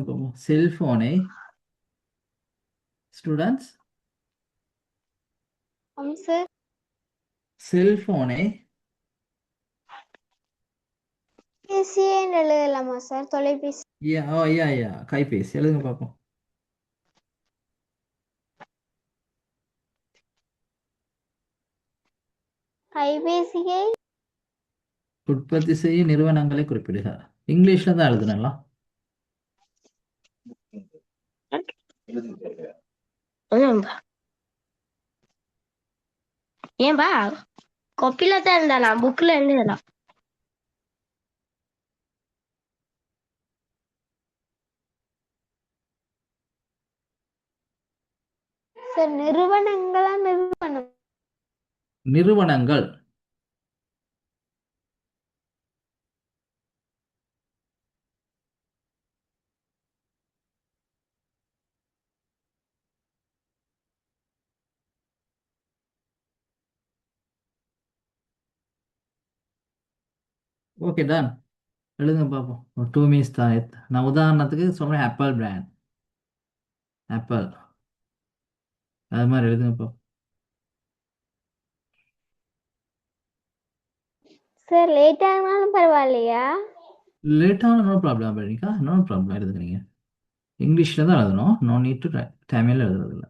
எழுதுங்க பாப்போம். செல்போனை ஸ்டூடெண்ட்ஸ் சார் செல்போனை பேசியேன்னு எழுதலாமா சார்? தொலைபேசி யா கைபேசி எழுதுங்க பார்ப்போம். கைபேசியை உற்பத்தி செய்யும் நிறுவனங்களை குறிப்பிடுக. இங்கிலீஷ்ல தான் எழுதணும். ஏன்பா கொப்பில தான் இருந்தா நான் புக்ல எழுதலாம். சார் நிறுவனங்களா நிறுவனம்? நிறுவனங்கள் ஓகே டன் எழுதுங்க பார்ப்போம். ஒரு 2 மினிட்ஸ் தான். நான் உதாரணத்துக்கு சொல்றேன், ஆப்பிள் பிராண்ட், ஆப்பிள் அது மாதிரி எழுதுங்க பார்ப்போம். சார் லேட் ஆனாலும் பரவாயில்லையா? லேட்டான நோ ப்ராப்ளம் பண்ணிக்கா, நோ ப்ராப்ளம் எழுதுங்க. நீங்கள் இங்கிலீஷில் தான் எழுதணும். நோ நீட் டு தமிழில் எழுதுறதில்ல.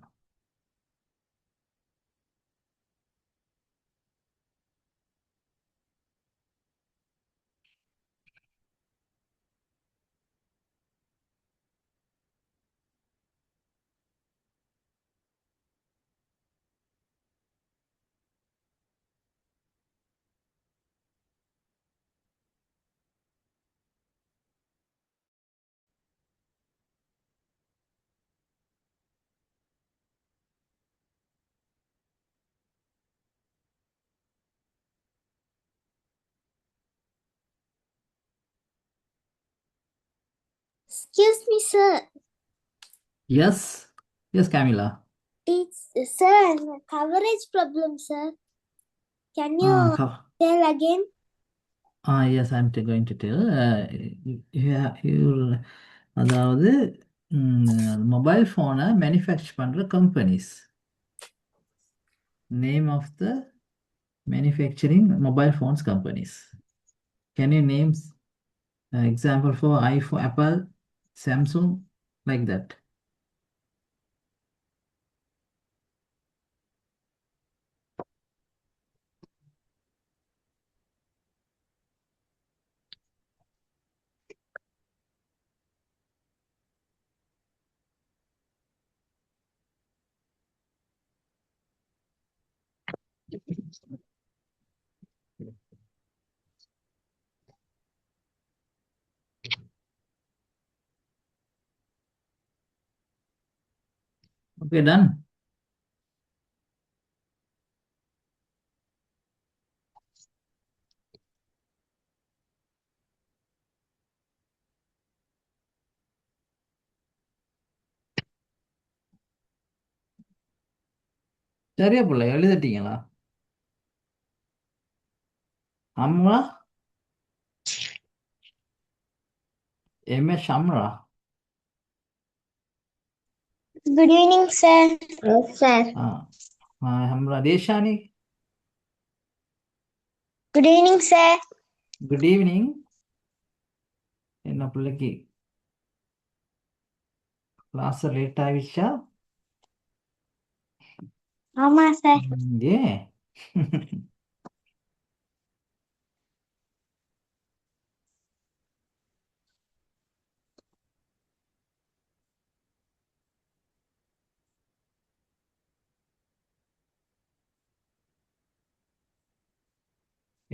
Excuse me, sir. Yes yes Camila. It's sir, coverage problem, sir. Can you tell again? Yes, I'm going to tell. அதாவது மொபைல் ஃபோனை மேனுஃபேக்சர் பண்ணுற companies, name of the manufacturing mobile phones companies. Can you names example for iPhone, Apple, Samsung, like that? Okay, done. சரியா பிள்ளை எழுதிட்டீங்களா? அம்மா MS ஷம்ரா. Good evening, sir. Yes, sir. हमरा Deshani. Good evening, sir. Good evening. என்ன பிள்ளைக்கு class late ஆயிடுச்சா? ஆமா sir. ஏன்?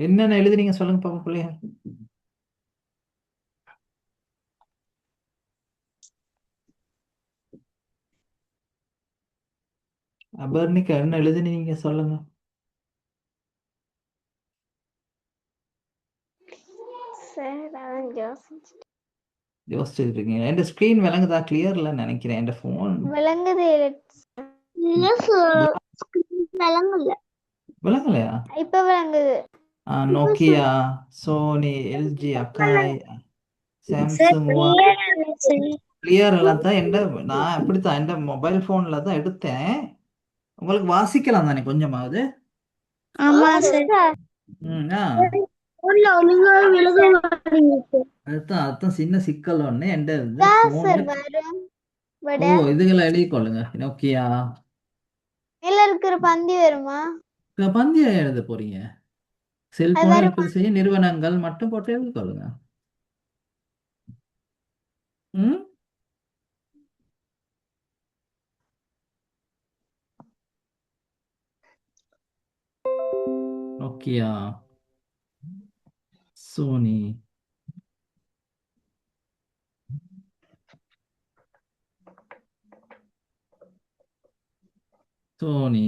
என்னென்ன எழுதுனீங்க சொல்லுங்க பாப்பா பிள்ளைங்க. அபர்ணிகா என்ன எழுதுனீங்க சொல்லுங்க. சார் அதான் யோசிச்சுட்டு இருக்கீங்க. என் ஸ்கிரீன் விளங்குதா? கிளியர்ல நினைக்கிறேன். என் ஃபோன் விளங்குது. இல்ல சார், விளங்கல. விளங்கலையா? இப்ப விளங்குது. Nokia, Sony, LG, Akai, Samsung, clear எல்லாம் தான் நான் அப்படித்தான் எந்த மொபைல் போன்ல தான் எடுத்தேன். உங்களுக்கு வாசிக்கலாம் தானே கொஞ்சமாவது? ஆமா சார். ம் ஆ போன்ல ஒழுங்கா விழுக மாட்டேங்குது அதுதான் அதுதான் சின்ன சிக்கல் ஒன்று எந்த இது சார். ஃபோனு. வரும் ஓ விட இதுகளை எழுதிக்கொள்ளுங்க நோக்கியா. மேல இருக்கிற பந்தி வருமா? இப்ப பந்தியம் எழுத போறீங்க. அது செல்போனை வருமா? உற்பத்தி செய்ய நிறுவனங்கள் மட்டும் போட்டு எழுதிக்கொள்ளுங்க. ம் Nokia, Sony, Sony,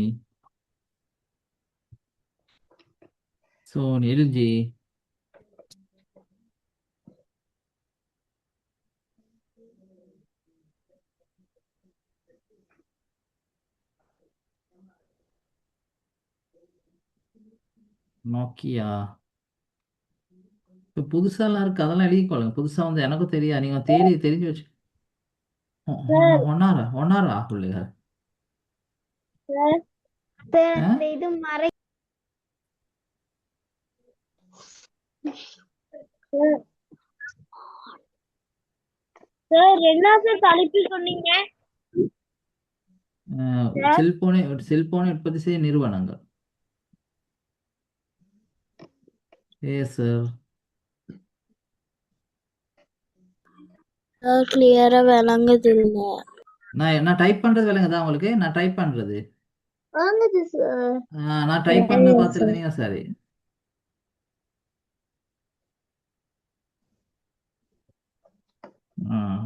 Sony, LG, Nokia. இப்போ புதுசாலாம் இருக்கு அதெல்லாம் எழுதிக்கொள்ளுங்க. புதுசா வந்து எனக்கும் தெரியாது, நீங்க தேடி தெரிஞ்சு வச்சு. சார், ஒன்னாரா பிள்ளைகள். சார், சார், ஆ? அந்த இது மறை சார், சார், என்ன சார் தலைப்பு சொன்னீங்க? சார், செல்போனை உற்பத்தி செய்ய நிறுவனங்கள். ஏசர். சார் கிளியரா விளங்குது இல்ல. நான் டைப் பண்றது விலங்குதா உங்களுக்கு? நான் டைப் பண்றது. வாங்குது சார். நான் டைப் பண்ண பார்த்துருந்தீங்க சரி.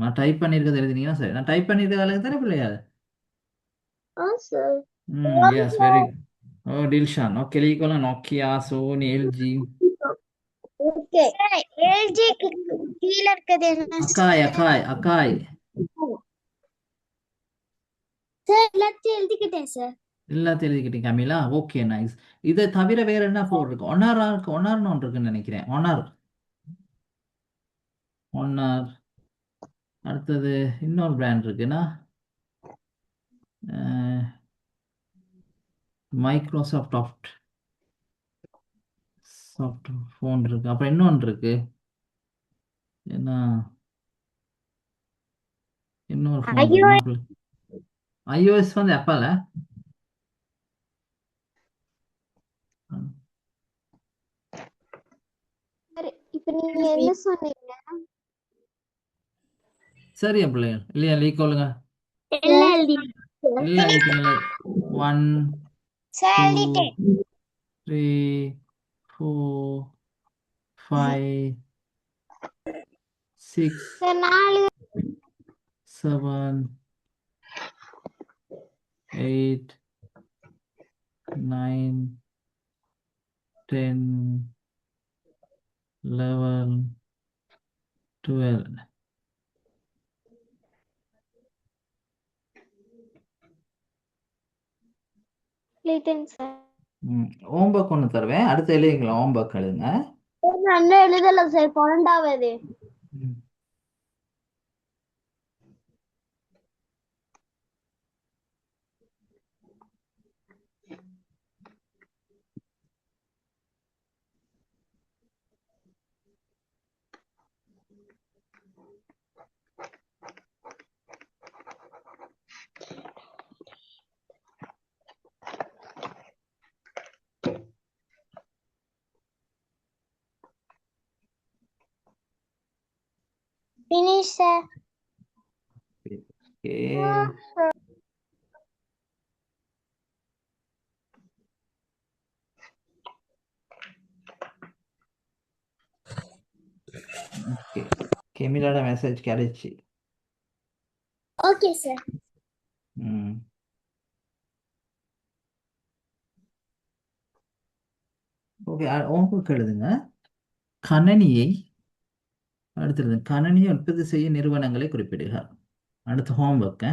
நான் டைப் பண்ணியிருக்கிறது எழுதினீங்கன்னா சரி. நான் டைப் பண்ணியிருக்க விலங்கு தானே பிள்ளையா? Sir. Yes very. Oh Dilshan okay எழுதிக்கொள்ள நோக்கியா, சோனி, எல்ஜி. ஓகே. எல்ஜிக்கு கீழ இருக்கிறது என்ன அக்காய் சார்? அக்காய் அக்காய். சார் எல்லாத்தையும் எழுதிக்கிட்டேன் சார். எல்லாத்தையும் எழுதிக்கிட்டீங்க கமிலா. Okay nice. இதை தவிர வேற என்ன ஃபோன் இருக்கு? ஒன்னாரா இருக்கு, ஒன்னார்னு ஒன்று இருக்குன்னு நினைக்கிறேன். ஒன்னார், ஒன்னார். அடுத்தது இன்னொரு பிராண்ட் இருக்குன்னா மைக்ரோசாஃப்ட் சாஃப்ட் ஃபோன் இருக்கு. அப்புறம் இன்னொன்று இருக்கு என்ன, இன்னொரு ஃபோன் ஐயோ இருக்கு என்ன. iOS வந்து ஆப்பிள். சார், இப்ப நீங்க என்ன சொன்னீங்க? சரியா பிள்ளைங்க இல்லையா எழுதிக்கொள்ளுங்க. எல்லாம் எழுதி எல்லாம் எழுதிட்டீங்களா? ஒன், சார் டூ, எழுதிட்டேன். Three, four, five, six, sir 4 seven, eight, nine, ten, eleven, twelve. எழுதிட்டேன் சார். ஹோம்ஒர்க் ஒன்று தருவேன், அடுத்து எழுதிக்கலாம். ஹோம்ஒர்க் எழுதுங்க. சார் நான் இன்னும் எழுதல சார் 12வது. ம். Finish sir. ஓகே. ஓகே கெமிலோட மெசேஜ் கிடைச்சி. Okay sir. ம் ஓகே ஹோம்ஒர்க் எழுதுங்க. கணனியை அடுத்தது கணனியை உற்பத்தி செய்ய நிறுவனங்களை குறிப்பிடுக. அடுத்து ஹோம்ஒர்க்.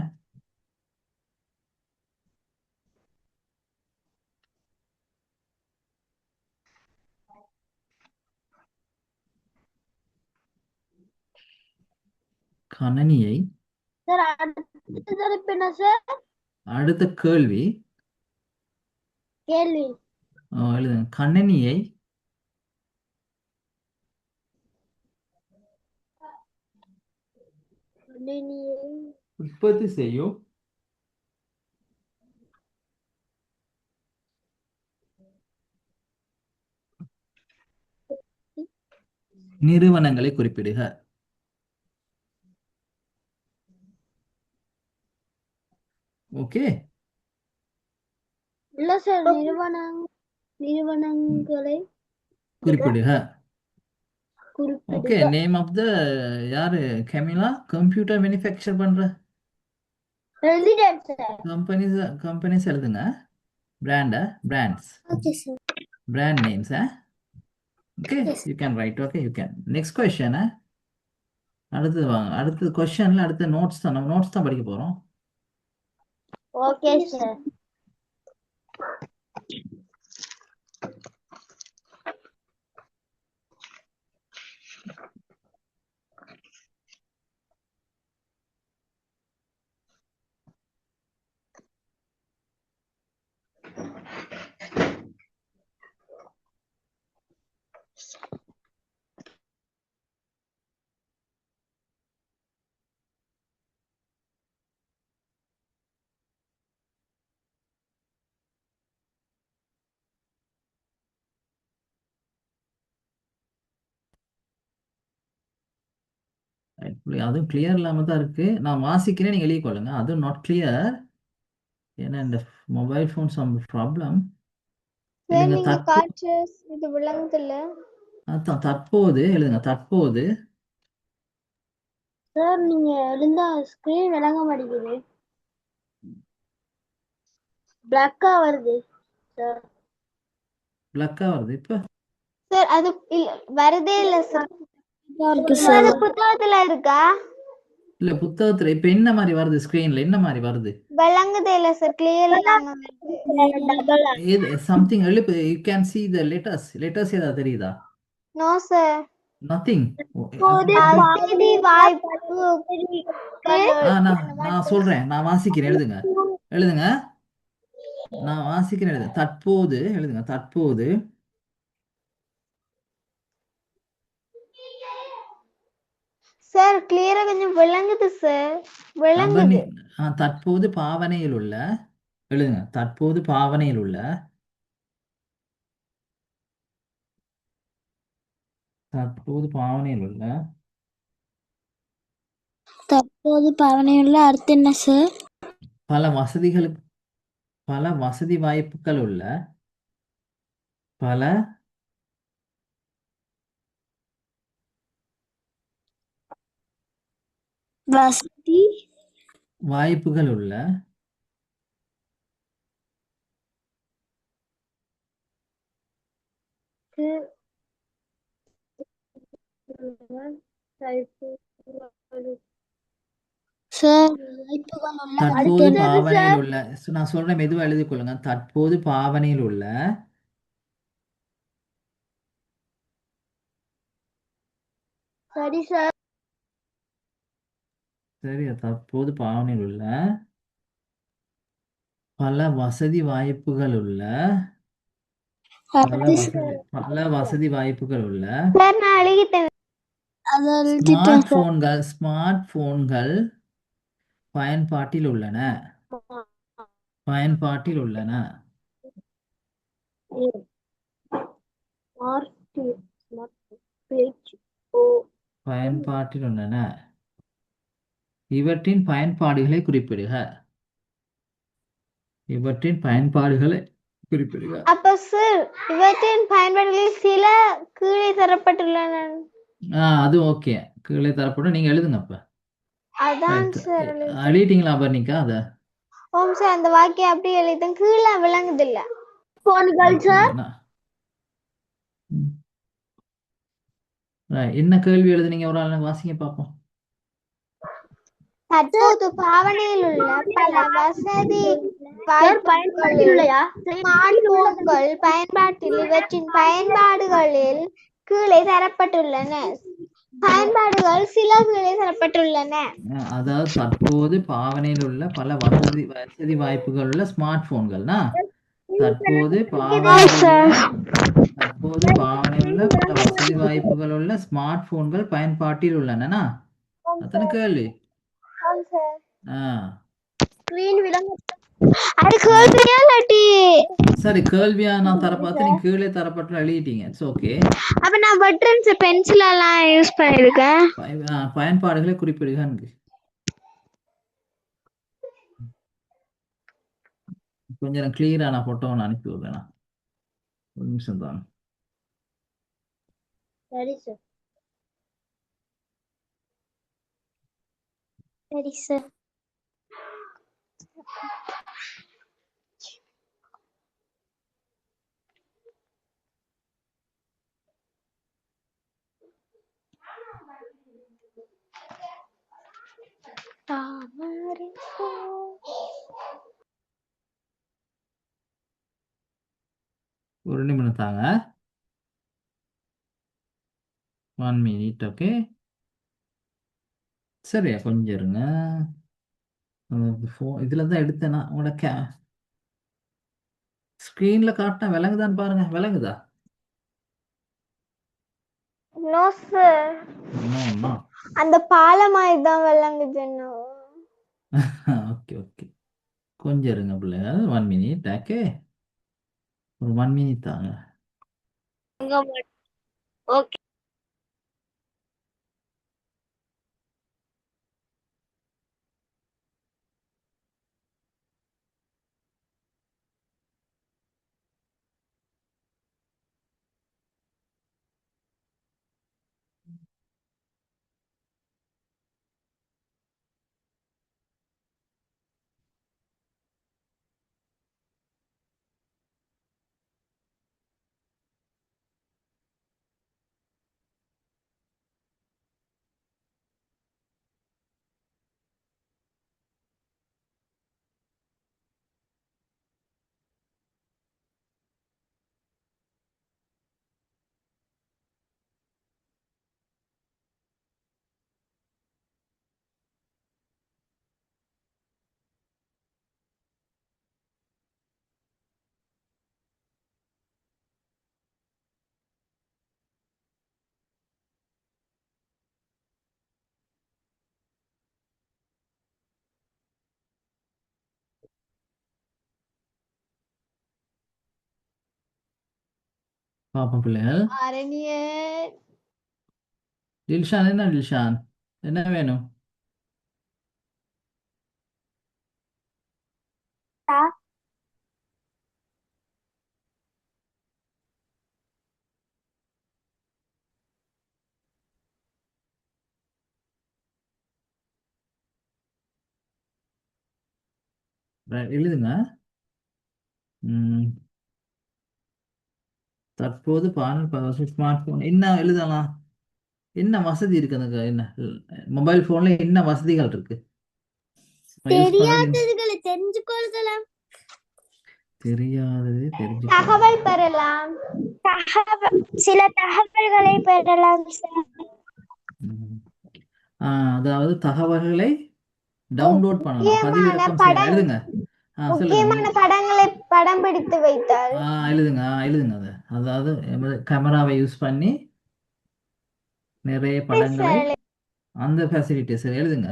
கணனியை சார் அடுத்த தலைப்பு என்ன சார்? அடுத்த கேள்வி கேள்வி. எழுதுங்க. கணினியை உற்பத்தி செய்யும் நிறுவனங்களை குறிப்பிடுக. ஓகே, இல்ல சார், நிறுவனங்களை குறிப்பிடுக. ஓகே, குறிப்பிடுக. நேம் ஆஃப் த யாரு? கெமிலா கம்ப்யூட்டர் மேனுஃபேக்சர் பண்ற எழுதிட்டேன் சார். கம்பெனிஸ் எழுதுங்க. Brands, okay sir. brand names. Okay, you can write. Okay, you can. Next question. அடுத்து வாங்க. அடுத்த கொஸ்டின்ல அடுத்த நோட்ஸ் தான். நம்ம நோட்ஸ் தான் படிக்க போறோம். Okay sir. அதுவும் கிளியர் இல்லாம தான் இருக்கு. நான் வாசிக்கிறேன், நீங்க எழுதி கொள்ளுங்க. அதுவும் நாட் கிளியர். ஏன்னா இந்த மொபைல் ஃபோன் சம் ப்ராப்ளம். நீங்க காட்சி இது விளங்குதில்ல. அதான் தற்போது எழுதுங்க. தற்போது சார் நீங்க எழுந்தா ஸ்கிரீன் விளங்க மாட்டேங்குது. பிளாக்கா வருது சார். பிளக்கா வருது இப்ப. சார் அது வரதே இல்ல சார். அது புத்தகத்துல இருக்கா? இல்ல, புத்தகத்துல இப்ப என்ன மாதிரி வருது? ஸ்கிரீன்ல என்ன மாதிரி வருது? விளங்குதே இல்ல சார். கிளியர் இல்லாம வருது. சம்திங் எழுப்பு. You can see the letters ஏதாவது தெரியுதா? No sir. நத்திங். நான் சொல்றேன். நான் வாசிக்கிறேன். எழுதுங்க. நான் வாசிக்கிறேன். எழுதுங்க. தற்போது எழுதுங்க. தற்போது சார் கிளியரா கொஞ்சம் விளங்குது சார். விளங்குது. தற்போது பாவனையில் உள்ள எழுதுங்க. தற்போது பாவனையில் உள்ள அர்த்தம் என்ன சார்? பல வசதி வாய்ப்புகள் உள்ள தற்போது பாவனையில் உள்ள. நான் சொல்றேன், மெதுவா எழுதி கொள்ளுங்க. தற்போது பாவனையில் உள்ள சரியா? தற்போது பாவனையில் உள்ள பல வசதி வாய்ப்புகள் உள்ள ஸ்மார்ட் போன்கள் பயன்பாட்டில் உள்ளன. இவற்றின் பயன்பாடுகளை குறிப்பிடுக. அப்ப சார் இவற்றின் பயன்பாடுகளில் சில கீழே தரப்பட்டுள்ளன. அது ஓகே. கீழே தரப்படும். நீங்க எழுதுங்க. அப்ப அதான் சார் எழுதிட்டீங்களா பர்னிகா? அத ஓம் சார் அந்த வாக்கியம் அப்படியே எழுதிட்டேன். கீழே விளங்குது இல்ல. போன்கள் சார். என்ன கேள்வி எழுதுனீங்க? ஒரு ஆள் வாசிங்க பாப்போம். தற்போது பாவனையில் உள்ள பல வசதி பயன்பாட்டில் இவற்றின் பயன்பாடுகளில் கீழே தரப்பட்டுள்ளன. பயன்பாடுகள் சிலகுகளே தரப்பட்டுள்ளன. அதாவது தற்போது பாவனையில் உள்ள பல வசதி வாய்ப்புகள் உள்ள ஸ்மார்ட் போன்கள்னா தற்போது பாவனையில் உள்ள பல வசதி வாய்ப்புகள் உள்ள ஸ்மார்ட் போன்கள் பயன்பாட்டில் உள்ளனனா அத்தனை கேள்வி. சரி, கேள்வியா நான் தர பார்த்து நீங்க கீழே தரப்பட்டு எழுதிட்டீங்க. It's okay. அப்ப நான் பட்டன்ஸ் பென்சில் எல்லாம் யூஸ் பண்ணிருக்கேன். பயன்பாடுகளை குறிப்பிடுக. கொஞ்சம் கிளியரா நான் போட்டோ அனுப்பி விடுறேன். ஒரு நிமிஷம் தான். சரி சார். சரி சார். ஒரு நிமிடம் தாங்க. 1 minute. ஓகே, சரியா கொஞ்சம் இருங்க. இதுல தான் எடுத்தேன்னா உங்களோட ஸ்கிரீன்ல காட்டினா விளங்குதான்னு பாருங்க. விளங்குதா? No sir. நோ. அந்த பாலமாய் தான் விளங்குது. ஓகே ஓகே, கொஞ்சம் இருங்க பிள்ளை. 1 minute. ஓகே, ஒரு 1 minute தாங்க. ஓகே. பாப்போம் பிள்ளைகள். அரணியன். டில்ஷான், என்ன டில்ஷான், என்ன வேணும்? எழுதுங்க. தற்போது ஸ்மார்ட் போன் என்ன எழுதலாம்? என்ன வசதி இருக்கு? அந்த என்ன மொபைல் போன்ல என்ன வசதிகள் இருக்கு? தெரியாததுகளை தெரிஞ்சு கொள்ளலாம். தெரியாதது தெரிஞ்சு தகவல் பெறலாம். சில தகவல்களை பெறலாம் சார். அதாவது தகவல்களை டவுன்லோட் பண்ணலாம், பதிவிறக்கம் செய்யலாம். எழுதுங்க. முக்கியமான படங்களை படம் பிடித்து வைத்தால். எழுதுங்க. எழுதுங்க. அதாவது கேமராவை யூஸ் பண்ணி நிறைய படங்களை, அந்த ஃபெசிலிட்டிஸ் எழுதுங்க.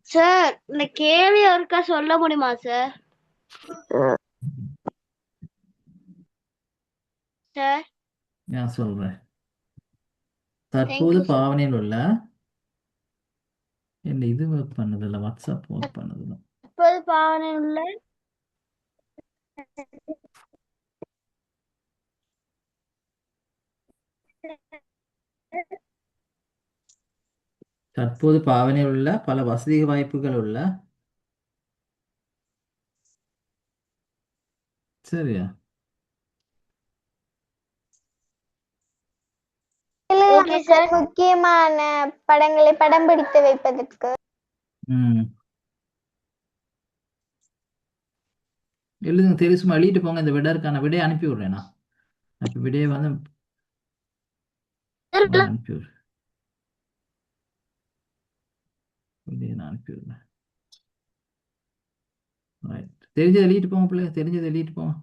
சார், இந்த கேள்வி ஒருக்கா சொல்ல முடியுமா சார்? சார், நான் சொல்றேன். தற்போது பாவனையில் உள்ள இது ஒர்க் பண்ணது இல்லை, வாட்ஸ்அப் ஒர்க் பண்ணது. தற்போது பாவனையில் உள்ள தற்போது பாவனையில் உள்ள பல வசதி வாய்ப்புகள் உள்ள. சரியா? முக்கியமான படங்களை படம் பிடித்து வைப்பதற்கு. எழுதுங்க. தெரியுமா? எழுதிட்டு போங்க. இந்த விடைக்கான விடையை அனுப்பி விடுறேன் நான். விடையை வந்து அனுப்பிவிடு. நான் அனுப்பிவிடுறேன். ரைட். தெரிஞ்சதை எழுதிட்டு போங்க பிள்ளை, தெரிஞ்சதை எழுதிட்டு போங்க.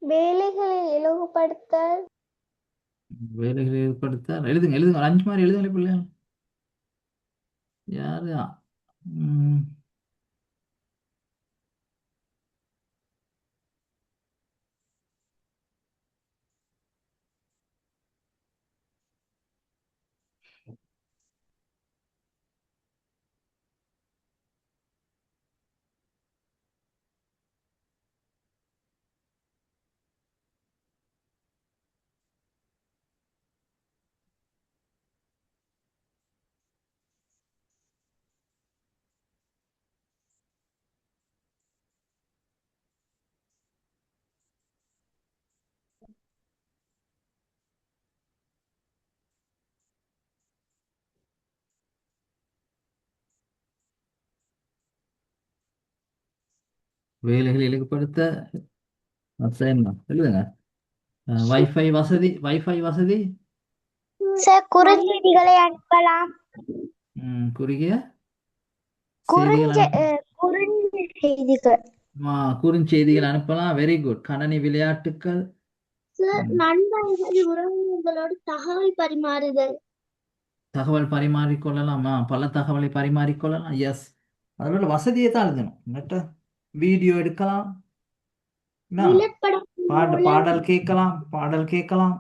வேலைகளை இலகுபடுத்தல். வேலைகளை ஏற்படுத்த எழுதுங்க எழுதுங்க, ஒரு 5 மாதிரி எழுதுங்க பிள்ளை. யாரு? ம், வேலைகளை இலகுப்படுத்த அசைன்மெண்ட் எழுதுங்க. வைஃபை வசதி, வைஃபை வசதி. சார் குறுஞ்செய்திகளை அனுப்பலாம். குறுகிய செய்திகள் குறுஞ்செய்திகள். குறுஞ்செய்திகள் அனுப்பலாம். Very good. கணனி விளையாட்டுக்கள். நண்பர்கள் உறவினர்களோடு தகவல் பரிமாறுதல். தகவல் பரிமாறிக்கொள்ளலாமா? பல தகவலை பரிமாறிக்கொள்ளலாம். எஸ், அதோட வசதியை தான் எழுதணும். வீடியோ எடுக்கலாம், பாடல் கேட்கலாம், பாடல் கேட்கலாம்,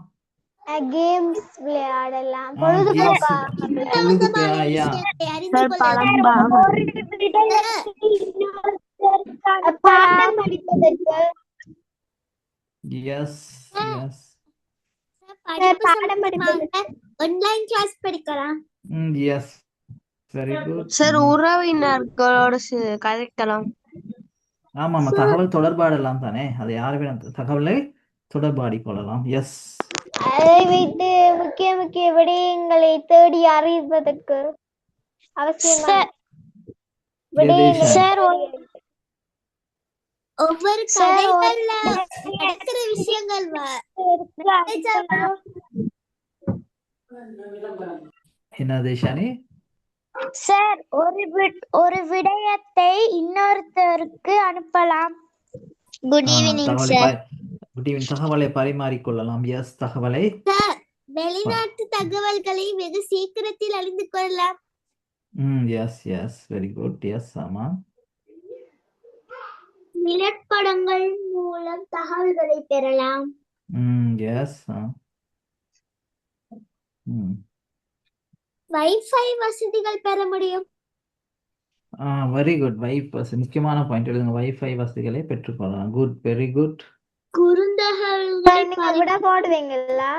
கேம்ஸ் விளையாடலாம். பொழுதுக்கு ஐயா பாடம் படிப்பதற்கு. எஸ் எஸ், பாடம் படிப்பதற்கு ஆன்லைன் கிளாஸ் படிக்கலாம். Yes, very good. சார் உறவினர்களோடு கதைக்கலாம். ஆமாம், தகவல் தொடர்பாடலாம் தானே, அதை யாருமே தகவலை தொடர்பாடி கொள்ளலாம். எஸ், அதை வைத்து முக்கிய முக்கிய விடயங்களை தேடி அறிவதற்கு அவசியம். ஒவ்வொரு கதைகள்ல நடக்கிற விஷயங்கள் என்னது ஷானி? சார், ஒரு விடயத்தை இன்னொருத்தருக்கு அனுப்பலாம். Good evening sir. Good evening. தகவலை பரிமாறிக்கொள்ளலாம். எஸ், தகவலை. வெளிநாட்டு தகவல்களை வெகு சீக்கிரத்தில் அறிந்து கொள்ளலாம். Yes yes, very good. Yes, ஆமா. நிலப்படங்கள் மூலம் தகவல்களை பெறலாம். எஸ். வைஃபை வசதிகள் பெற முடியும். Very good. முக்கியமான பாயிண்ட் எழுதுங்க. வைஃபை வசதிகளை பெற்றுக்கொள்ளலாம். Good, very good. குறுந்தகவல்களை விட போடுவீங்களா?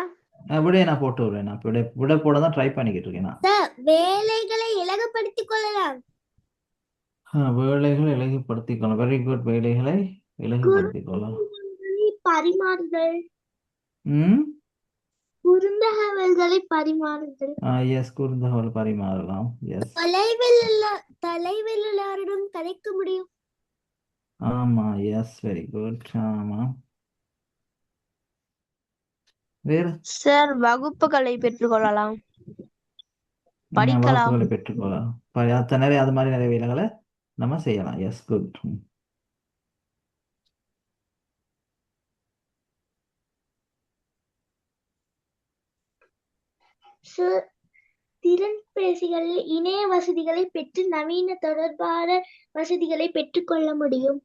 விட நான் போட்டு விடுவேன். நான் விட போட தான் ட்ரை பண்ணிக்கிட்டு இருக்கேன். வேலைகளை இலகுபடுத்திக் கொள்ளலாம். வேலைகளை இலகுபடுத்திக் கொள்ளலாம். Very good. வேலைகளை இலகுபடுத்திக் கொள்ளலாம். பரிமாறுதல். குறுந்தகவல்களை பரிமாறுதல். எஸ், குறுந்தகவல் பரிமாறலாம். எஸ், தொலைவில் உள்ளவரிடம் கதைக்க முடியும். ஆமா. Yes, very good. ஆமா. வேற சார் வகுப்புகளை பெற்றுக்கொள்ளலாம், படிக்கலாம். வகுப்புகளை பெற்றுக்கொள்ளலாம். அது மாதிரி நிறைய வேலைகளை நம்ம செய்யலாம். S, good. திறன்பேசிகளில் இணைய வசதிகளை பெற்று நவீன தொடர்பான வசதிகளை பெற்றுக்கொள்ள முடியும்.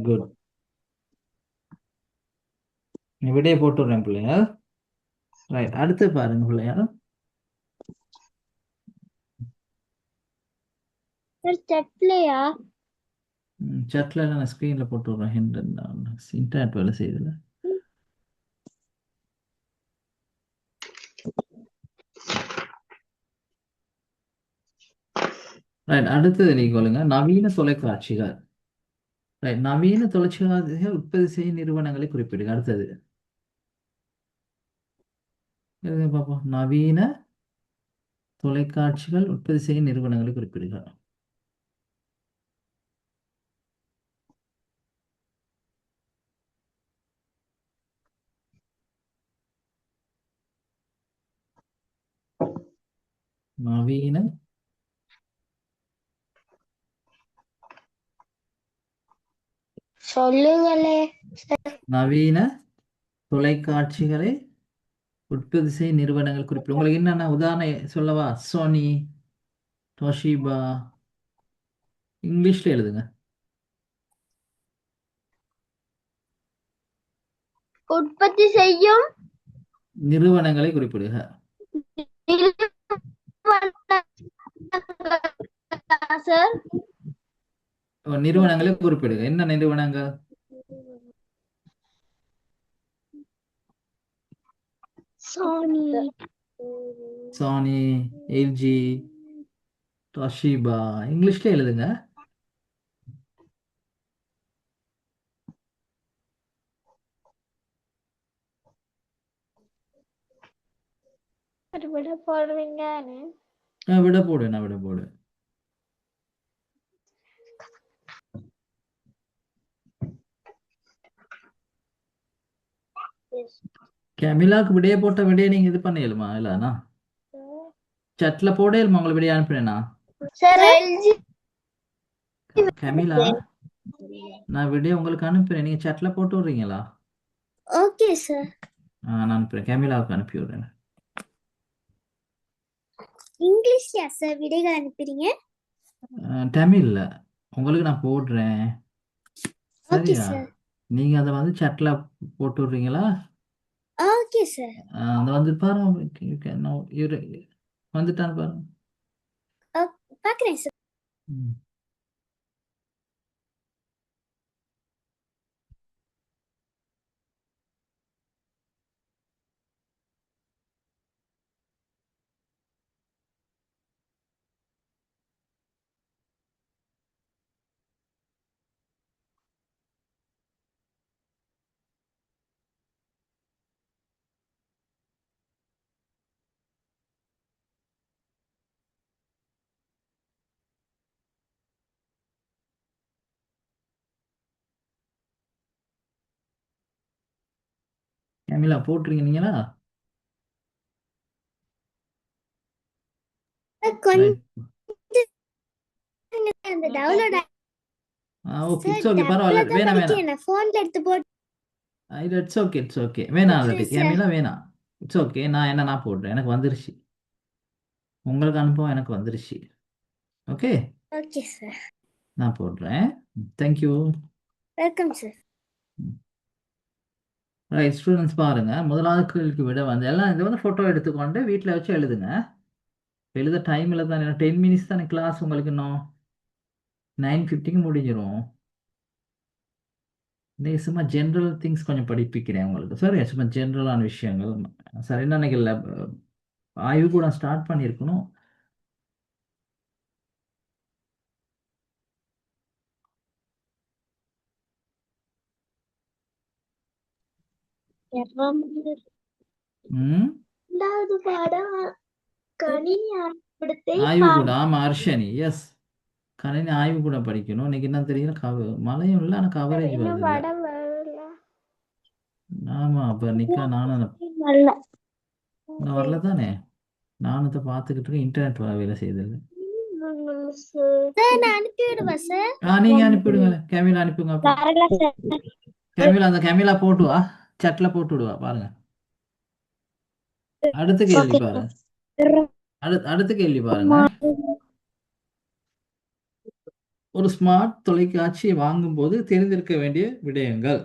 குட். விடையை போட்டு விடுறேன் பிள்ளையார். ரைட், அடுத்து பாருங்க பிள்ளையார். சார் செட்லையா? சட்ல நான் ஸ்க்ரீன்ல போட்டு விடுறேன். இன்டர்நெட் வேலை செய்யுதுல. ரைட், அடுத்தது நீங்க சொல்லுங்க. நவீன தொலைக்காட்சிகள். ரைட், நவீன தொலைக்காட்சிகள் உற்பத்தி செய்யும் நிறுவனங்களை குறிப்பிடுங்க. அடுத்தது எழுதுங்க பார்ப்போம். நவீன தொலைக்காட்சிகள் உற்பத்தி செய்யும் நிறுவனங்களை குறிப்பிடுக. நவீன சொல்லுங்களே. நவீன தொலைக்காட்சிகளை உற்பத்தி செய்யும் நிறுவனங்கள் குறிப்பிடும். உங்களுக்கு என்னென்ன உதாரணம் சொல்லவா? Sony, Toshiba. இங்கிலீஷ்ல எழுதுங்க. உற்பத்தி செய்யும் நிறுவனங்களை குறிப்பிடுக. சார் நிறுவனங்களை குறிப்பிடுக. என்ன நிறுவனங்கள்? Sony, Sony, LG, Toshiba. இங்கிலீஷ்ல எழுதுங்க. விட போடுவீங்க. விட போடு, நான் விட போடு. கேமிலாக்கு விடைய போட்ட விடைய நீங்க இது பண்ணிடுமா? இல்லண்ணா சட்ல போடலுமா? உங்களுக்கு விடைய அனுப்பினேனா? Sir LG. கேமிலா, நான் விடைய உங்களுக்கு அனுப்புறேன். நீங்க சட்ல போட்டு விடுறீங்களா? Okay sir. நான் அனுப்புறேன். கேமிலாவுக்கு அனுப்பி விடுறேன். இங்கிலீஷ்யா சார் விடைகள் அனுப்புறீங்க? தமிழ்ல உங்களுக்கு நான் போடுறேன். ஓகே சரியா? சார். நீங்க அதை வந்து சட்ல போட்டு விடுறீங்களா? Okay sir. அந்த வந்து பாருங்க. வந்துட்டான்னு பாருங்க. பாக்குறேன் சார். ம். கேமிலா போட்டுருக்கீங்களா? கொஞ்சம் ரைட். அந்த டவுன்லோட் ஓகே, இட்ஸ் ஓகே, பரவாயில்ல. வேணாம் வேணாம். நான் போன்ல எடுத்து போட்டு. It's okay, it's okay. வேணாம், Okay, இல்லாட்டி sir. கேமிலா வேணாம். It's okay. நான் போடுறேன். எனக்கு வந்துருச்சு. உங்களுக்கு அனுப்பவும் எனக்கு வந்துருச்சு. Okay, okay sir. நான் போடுறேன். Thank you. Welcome sir. Right, students பாருங்க. முதலாவது கேள்விக்கு விட வந்து எல்லாம் இது வந்து ஃபோட்டோ எடுத்துக்கொண்டு வீட்டில் வச்சு எழுதுங்க. எழுத டைம் இல்லை தானே. 10 மினிட்ஸ் தானே கிளாஸ். உங்களுக்கு இன்னும் 9:50 முடிஞ்சிடும். இன்னைக்கு சும்மா ஜென்ரல் திங்ஸ் கொஞ்சம் படிப்பிக்கிறேன் உங்களுக்கு. சரி, சும்மா ஜென்ரலான விஷயங்கள். சரி, என்ன நினைக்கல, ஆய்வு கூட ஸ்டார்ட் பண்ணியிருக்கணும். ம், இரண்டாவது பாடம் கணினி ஆய்வுபடுத்தை ஆய்வு கூட. ஆமா, அர்ஷனி. எஸ், கணினி ஆய்வு கூட படிக்கணும். இன்னைக்கு என்ன தெரியல, மழையும் இல்லை, ஆனால் கவரேஜ் வருது இல்லை. படம் வரல. ஆமா, அப்ப நிக்கா நானும் வரல. இன்னும் வரல தானே. நானும் இதை பார்த்துக்கிட்டு இருக்கேன். இன்டர்நெட் வேலை செய்யுதில்லை. சார் நான் அனுப்பி விடுவா சார்? நீங்க அனுப்பிவிடுங்க. கேமிலா அனுப்புங்க. அப்போ வரல சார். கேமிலா, அந்த கேமிலா போட்டு வா. சட்ல போட்டு விடுவா. பாருங்க. அடுத்த கேள்வி பாருங்க. அடுத்த கேள்வி பாருங்க. ஒரு ஸ்மார்ட் தொலைக்காட்சியை வாங்கும் போது தெரிந்திருக்க வேண்டிய விடயங்கள்.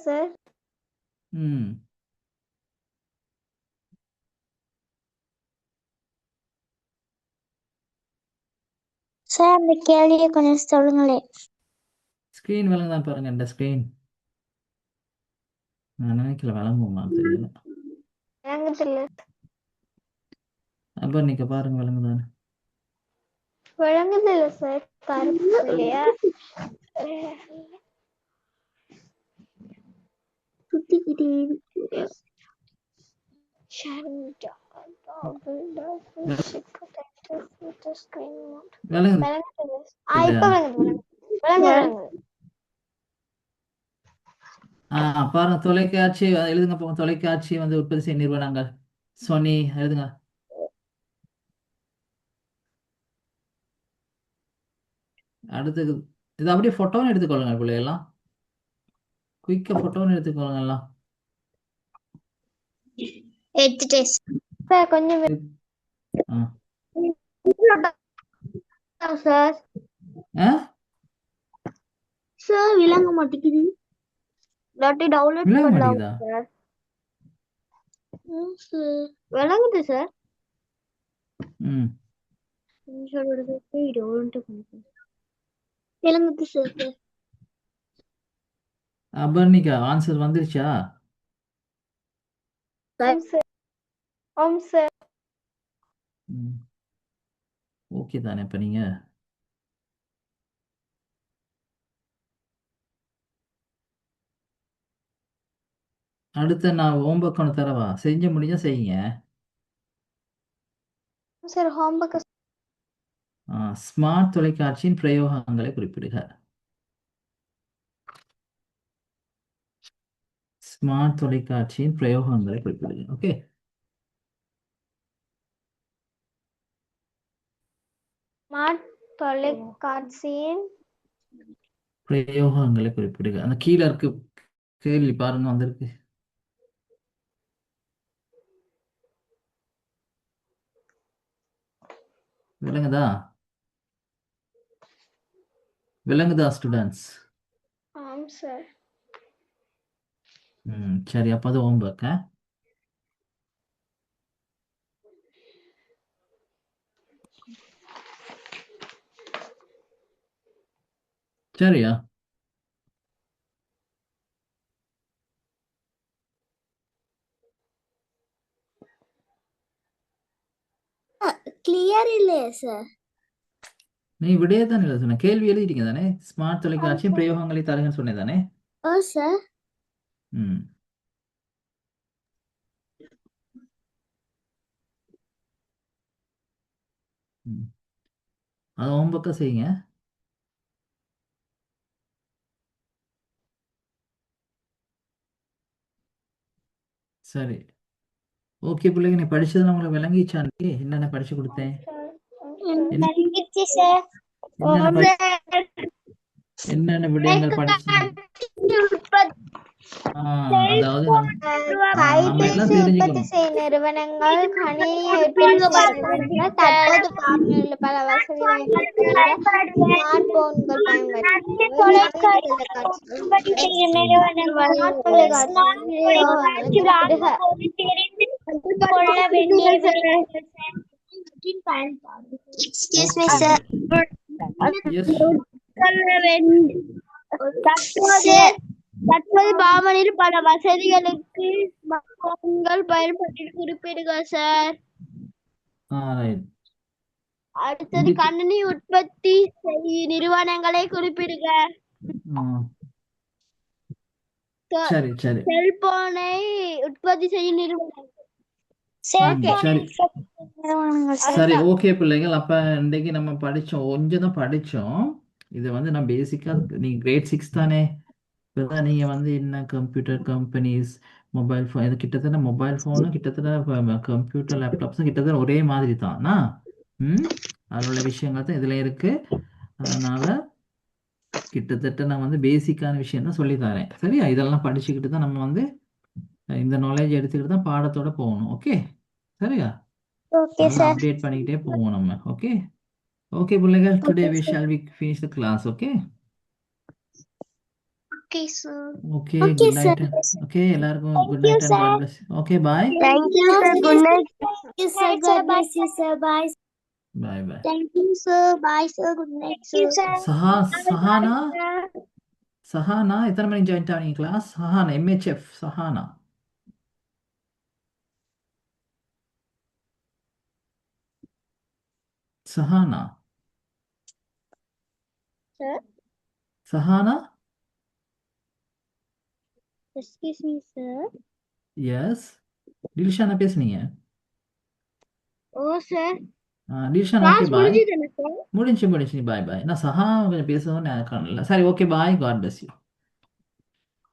சார். ம் சார் அந்த கேள்வியை கொஞ்சம் சொல்லுங்களேன். ஸ்க்ரீன் விளங்குதான் பாருங்க. இந்த ஸ்க்ரீன் நான் நினைக்கல விளங்குமான்னு தெரியல. விளங்குதில்ல. அப்ப நீங்க பாருங்க விளங்குதானே. விளங்குதில்ல சார். கருப்பு இல்லையா? சுத்திக்கிட்டே இருக்கு. Sharing double with the screen mode. விளங்குது விளங்குது. இல்லையா? இப்ப விளங்குது. பாருங்க தொலைக்காட்சி எழுதுங்க போங்க. தொலைக்காட்சி வந்து உற்பத்தி செய்யும் நிறுவனங்கள். சோனி எழுதுங்க. அடுத்தது இது அப்படியே போட்டோன்னு எடுத்துக்கொள்ளுங்க பிள்ளைகள்லாம். குயிக்கா போட்டோன்னு எடுத்துக்கொள்ளுங்க எல்லாம். எடுத்துட்டேன் சார். கொஞ்சம் ஆ சார். ஆ சார் விளங்க மாட்டேங்குது. இல்லாட்டி டவுன்லோட் விளங்க பண்ணலாம் மாட்டேங்குதா? சார். சார் விளங்குது சார். ம் விளங்குது சார். அபர்ணிகா ஆன்சர் வந்துருச்சா? ஆம் சார். ம் ஓகே தானே இப்போ நீங்க அடுத்து நான் ஹோம்ஒர்க் ஒன்று தரவா? செஞ்சு முடிஞ்சா செய்யுங்க. சார் ஹோம்ஒர்க் ஸ்மார்ட் தொலைக்காட்சியின் பிரயோகங்களை குறிப்பிடுக. ஸ்மார்ட் தொலைக்காட்சியின் பிரயோகங்களை குறிப்பிடுக. ஓகே ஸ்மார்ட் தொலைக்காட்சியின் பிரயோகங்களை குறிப்பிடுக. அந்த கீழே இருக்கு கேள்வி பாருங்க வந்திருக்கு. விளங்குதா? விளங்குதா ஸ்டூடெண்ட்ஸ்? ஆம் சார். சரி அப்போ அது ஹோம்ஒர்க். சரியா? கிளியர் இல்லையா சார்? நீ விடையே தானே எழுத சொன்ன. கேள்வி எழுதிட்டீங்க தானே? ஸ்மார்ட் தொலைக்காட்சியின் பிரயோகங்களை தருங்கன்னு சொன்னே தானே? சார். ம் ம். அது ஹோம்ஒர்க்காக செய்யுங்க. சரி ஓகே பிள்ளைங்க, நீ படிச்சதுல உங்களுக்கு விளங்கிச்சாண்டி? என்னென்ன படிச்சு கொடுத்தேன்? விளங்கிச்சு சார். என்னென்ன விடயங்கள் படிச்சீங்க? அதாவது நம்ம எல்லாம் கைபேசி உற்பத்தி தெரிஞ்சுக்கணும். செய்யும் நிறுவனங்கள், கணினி உற்பத்தி செய்யும் நிறுவனங்கள், தற்போது பார்வையில் பல வசதி வாய்ந்த ஸ்மார்ட் போன்கள் தற்போது பாவனையில் பல வசதிகளுக்கு பயன்பட்டு குறிப்பிடுக சார். அடுத்தது கணினி உற்பத்தி செய்யும் நிறுவனங்களை குறிப்பிடுக. சரி சரி செல்போனை உற்பத்தி செய்யும் நிறுவனங்கள். சரி ஓகே பிள்ளைகள், அப்ப இன்றைக்கு நம்ம படிச்சோம், கொஞ்சம் தான் படிச்சோம். இது வந்து நான் பேசிக்கா, நீங்க கிரேட் 6 தானே? இப்பதான் நீங்க வந்து என்ன கம்ப்யூட்டர் கம்பெனிஸ், மொபைல் ஃபோன், இது கிட்டத்தட்ட மொபைல் ஃபோனும் கிட்டத்தட்ட கம்ப்யூட்டர் லேப்டாப்ஸும் கிட்டத்தட்ட ஒரே மாதிரி தானா? அதில் உள்ள விஷயங்கள் தான் இதில் இருக்கு. அதனால கிட்டத்தட்ட நான் வந்து பேசிக்கான விஷயம் தான் சொல்லி தரேன். சரியா? இதெல்லாம் படிச்சுக்கிட்டு தான் நம்ம வந்து இந்த நாலேஜ் எடுத்துக்கிட்டு தான் பாடத்தோட போகணும். ஓகே சரியா? நல்லா அப்டேட் பண்ணிக்கிட்டே போவோம் நம்ம. ஓகே ஓகே பிள்ளைகள், today we shall we finish the class. Okay Okay, sir. Okay Okay, good sir. Night. Okay எல்லாருக்கும் Thank good you, night and sir. God bless. Okay bye. Thank you, sir. Good night. Thank you, sir. God bless you, sir. Bye. Bye bye. Thank you, sir. Bye, sir. Good night, sir. Sahana Sahana எத்தனை மணிக்கு join ஆனீங்க class? Sahana MHF Sahana. Sahana Sir, Sahana excuse me, sir. Yes. டில்ஷானா பேசுனீங்க? Oh, sir. டில்ஷானா Class okay bye. முடிஞ்சுதானே, sir? முடிஞ்சு பாய் பாய். நான் சஹா கொஞ்சம் பேசணும்னு எனக்கு காணல. சரி okay bye. God bless you.